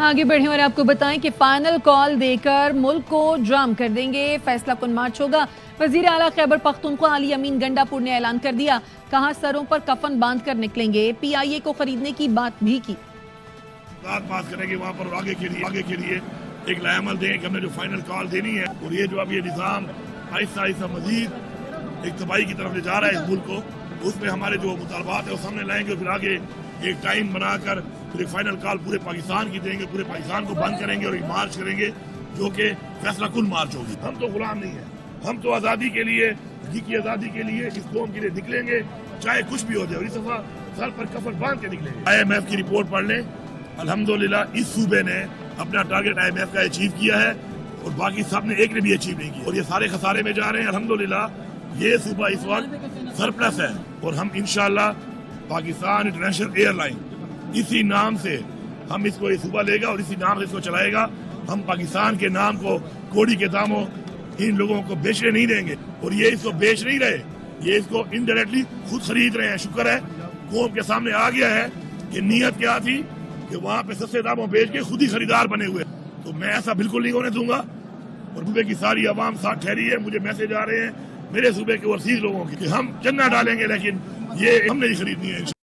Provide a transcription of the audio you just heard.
آگے بڑھیں اور آپ کو بتائیں کہ فائنل کال دے کر ملک کو جام کر دیں گے، فیصلہ کن مارچ ہوگا۔ وزیر اعلیٰ خیبر پختونخوا علی امین گنڈا پور نے اعلان کر دیا، کہاں سروں پر کفن باندھ کر نکلیں گے، پی آئی اے کو خریدنے کی بات بھی کی۔ پاس کریں گے وہاں پر آگے کے لیے ایک لائحہ عمل دیں کہ ہم نے جو فائنل کال دینی ہے، اور یہ جو اب یہ نظام آہستہ آہستہ مزید ایک تباہی کی طرف لے جا رہا ہے اس ملک کو، اس میں ہمارے جو مطالبات ہیں وہ سامنے لائیں گے، اور پھر آگے ایک ٹائم بنا کر پھر ایک فائنل کال پورے پاکستان کی دیں گے، پورے پاکستان کو بند کریں گے اور ایک مارچ کریں گے جو کہ فیصلہ کن مارچ ہوگی۔ ہم تو غلام نہیں ہیں، ہم تو آزادی کے لیے، حقیقی آزادی کے لیے اس قوم کے لیے نکلیں گے، چاہے کچھ بھی ہو جائے، اور اس دفعہ سر پر کفن باندھ کے نکلیں گے۔ آئی ایم ایف کی رپورٹ پڑھ لیں، الحمدللہ اس صوبے نے اپنا ٹارگٹ آئی ایم ایف کا اچیو کیا ہے، اور باقی سب نے ایک نے بھی اچیو نہیں کیا، اور یہ سارے خسارے میں جا رہے ہیں۔ الحمدللہ یہ صوبہ اس وقت سرپلس ہے، اور ہم انشاءاللہ پاکستان انٹرنیشنل ایئر لائن اسی نام سے ہم اس کو یہ صوبہ لے گا اور اسی نام سے اس کو چلائے گا۔ ہم پاکستان کے نام کو کوڑی کے داموں ان لوگوں کو بیچنے نہیں دیں گے، اور یہ اس کو بیچ نہیں رہے، یہ اس کو انڈائریکٹلی خود خرید رہے ہیں۔ شکر ہے قوم کے سامنے آ گیا ہے کہ نیت کیا تھی کہ وہاں پہ سستے داموں بیچ کے خود ہی خریدار بنے ہوئے، تو میں ایسا بالکل نہیں ہونے دوں گا۔ اور صوبے کی ساری عوام ساتھ ٹھہری ہے، مجھے میسج آ رہے ہیں میرے صوبے کے اوورسیز لوگوں کے کہ ہم چندہ ڈالیں گے لیکن یہ ہم نہیں خریدنی ہے۔